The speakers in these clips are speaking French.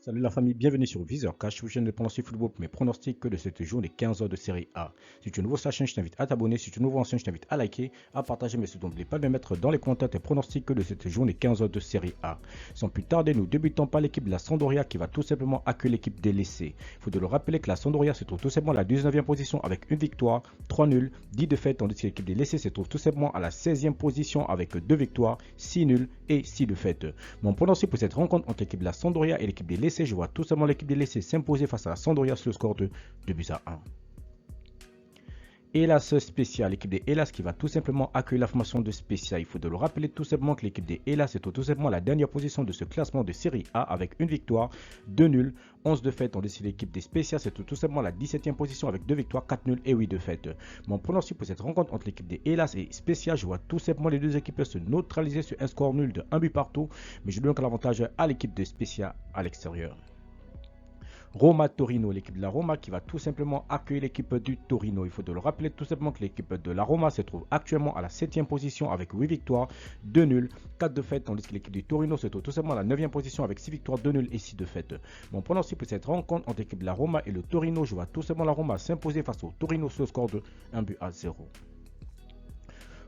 Salut la famille, bienvenue sur Viseur Cash, où je ne prononce football pour mes pronostics de cette journée 15 heures de série A. Si tu es nouveau sur la chaîne, je t'invite à t'abonner. Si tu es nouveau en chaîne, je t'invite à liker, à partager, mais surtout n'oublie pas de me mettre dans les commentaires tes pronostics de cette journée 15 heures de série A. Sans plus tarder, nous débutons par l'équipe de la Sampdoria qui va tout simplement accueillir l'équipe des Lecce. Il faut de le rappeler que la Sampdoria se trouve tout simplement à la 19e position avec une victoire, 3 nuls, 10 défaites, tandis que l'équipe des Lecce se trouve tout simplement à la 16e position avec 2 victoires, 6 nuls et 6 défaites. Mon pronostic pour cette rencontre entre l'équipe de la Sampdoria et l'équipe des Lecce, je vois tout simplement l'équipe des Lecce s'imposer face à la Sampdoria sur le score de 2 buts à 1. Hélas spécial, l'équipe des Hélas qui va tout simplement accueillir la formation de spécial. Il faut de le rappeler tout simplement que l'équipe des Hélas est tout simplement la dernière position de ce classement de série A avec une victoire, 2 nuls, 11 défaites. Tandis que l'équipe des spéciales c'est tout simplement la 17e position avec 2 victoires, 4 nuls et 8 défaites. Mon pronostic pour cette rencontre entre l'équipe des Hélas et spécial, je vois tout simplement les deux équipes se neutraliser sur un score nul de 1 but partout. Mais je donne donc l'avantage à l'équipe de spécial à l'extérieur. Roma-Torino, l'équipe de la Roma qui va tout simplement accueillir l'équipe du Torino. Il faut de le rappeler tout simplement que l'équipe de la Roma se trouve actuellement à la 7e position avec 8 victoires, 2 nuls, 4 défaites, tandis que l'équipe du Torino se trouve tout simplement à la 9e position avec 6 victoires, 2 nuls et 6 défaites. Mon pronostic pour cette rencontre entre l'équipe de la Roma et le Torino, je vois tout simplement la Roma s'imposer face au Torino sur le score de 1 but à 0.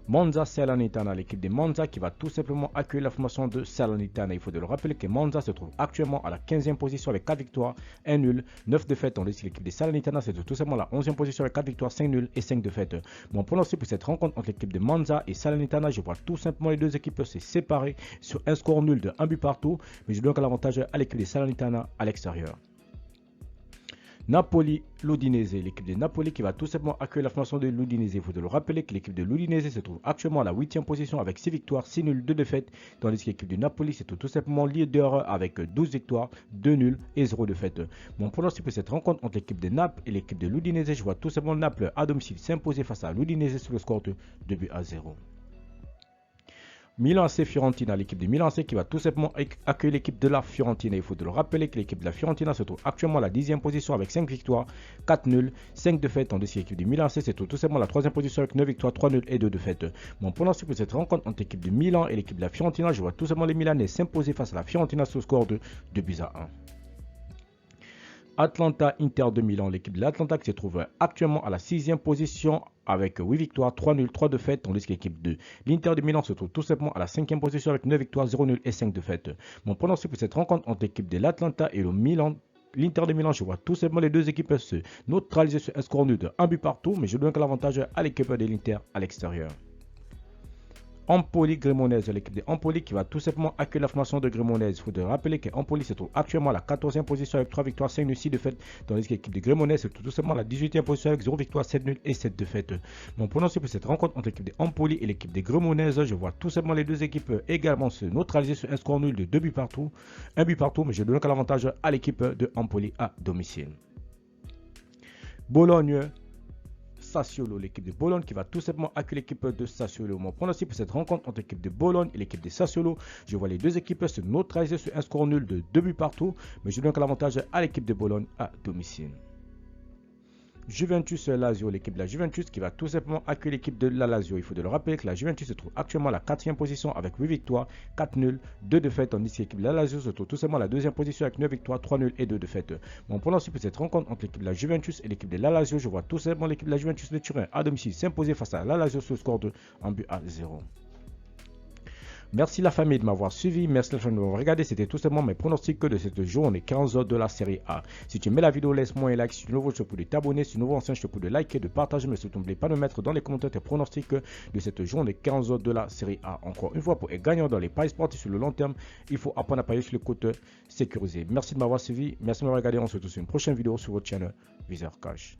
Monza Salernitana, l'équipe de Monza qui va tout simplement accueillir la formation de Salernitana. Il faut de le rappeler que Monza se trouve actuellement à la 15e position avec 4 victoires, 1 nul, 9 défaites. Tandis que l'équipe de Salernitana se trouve tout simplement à la 11e position avec 4 victoires, 5 nuls et 5 défaites. Mon pronostic pour cette rencontre entre l'équipe de Monza et Salernitana, je vois tout simplement les deux équipes se séparer sur un score nul de 1 but partout. Mais je donne l'avantage à l'équipe de Salernitana à l'extérieur. Napoli, l'Udinese, l'équipe de Napoli qui va tout simplement accueillir la formation de l'Udinese. Il faut de le rappeler que l'équipe de l'Udinese se trouve actuellement à la 8e position avec 6 victoires, 6 nuls, 2 défaites. Tandis que l'équipe de Napoli se trouve tout simplement leader avec 12 victoires, 2 nuls et 0 défaites. Mon pronostic pour cette rencontre entre l'équipe de Naples et l'équipe de l'Udinese, je vois tout simplement Naples à domicile s'imposer face à l'Udinese sur le score de 2 buts à 0. Milan AC Fiorentina, l'équipe de Milan AC qui va tout simplement accueillir l'équipe de la Fiorentina. Il faut de le rappeler que l'équipe de la Fiorentina se trouve actuellement à la 10e position avec 5 victoires, 4 nuls, 5 défaites. Tandis que l'équipe de Milan AC se trouve tout simplement à la 3e position avec 9 victoires, 3 nuls et 2 défaites. Mon pronostic pour cette rencontre entre l'équipe de Milan et l'équipe de la Fiorentina, je vois tout simplement les Milanais s'imposer face à la Fiorentina sur le score de 2 buts à 1. Atlanta Inter de Milan, l'équipe de l'Atlanta qui se trouve actuellement à la 6e position avec 8 victoires, 3 nuls, 3 défaites, tandis que l'équipe de l'Inter de Milan se trouve tout simplement à la 5e position avec 9 victoires, 0 nuls et 5 défaites. Mon pronostic pour cette rencontre entre l'équipe de l'Atlanta et le Milan, l'Inter de Milan, je vois tout simplement les deux équipes se neutraliser sur un score nul de 1 but partout, mais je donne l'avantage à l'équipe de l'Inter à l'extérieur. Empoli Cremonese, l'équipe de Empoli qui va tout simplement accueillir la formation de Cremonese. Il faut de rappeler que Empoli se trouve actuellement à la 14e position avec 3 victoires, 5 nuls, 6 défaites. Tandis que l'équipe de Cremonese se trouve tout simplement à la 18e position avec 0 victoire, 7 nuls et 7 défaites. Mon pronostic pour cette rencontre entre l'équipe de Empoli et l'équipe de Cremonese, je vois tout simplement les deux équipes également se neutraliser sur un score nul de 2 buts partout. 1 but partout, mais je donne l'avantage à l'équipe de Empoli à domicile. Bologne Sassuolo, l'équipe de Bologne qui va tout simplement accueillir l'équipe de Sassuolo. Mon pronostic pour cette rencontre entre l'équipe de Bologne et l'équipe de Sassuolo, je vois les deux équipes se neutraliser sur un score nul de 2 buts partout, mais je donne l'avantage à l'équipe de Bologne à domicile. Juventus Lazio, l'équipe de la Juventus qui va tout simplement accueillir l'équipe de la Lazio. Il faut de le rappeler que la Juventus se trouve actuellement à la 4e position avec 8 victoires, 4 nuls, 2 défaites, tandis que l'équipe de la Lazio se trouve tout simplement à la 2e position avec 9 victoires, 3 nuls et 2 défaites. Mon pronostic pour cette rencontre entre l'équipe de la Juventus et l'équipe de la Lazio, je vois tout simplement l'équipe de la Juventus de Turin à domicile s'imposer face à la Lazio sur le score de 1 but à 0. Merci la famille de m'avoir suivi, merci la famille de m'avoir regardé, c'était tout simplement mes pronostics de cette journée 15 heures de la série A. Si tu aimais la vidéo, laisse-moi un like, si tu es nouveau, je te prie de t'abonner, si tu es nouveau ancien, je te prie de liker, de partager, mais surtout n'oublie pas de mettre dans les commentaires tes pronostics de cette journée 15 heures de la série A. Encore une fois, pour être gagnant dans les paris sportifs sur le long terme, il faut apprendre à parier sur le côté sécurisé. Merci de m'avoir suivi, merci de m'avoir regardé, on se retrouve sur une prochaine vidéo sur votre chaîne Viseur Cash.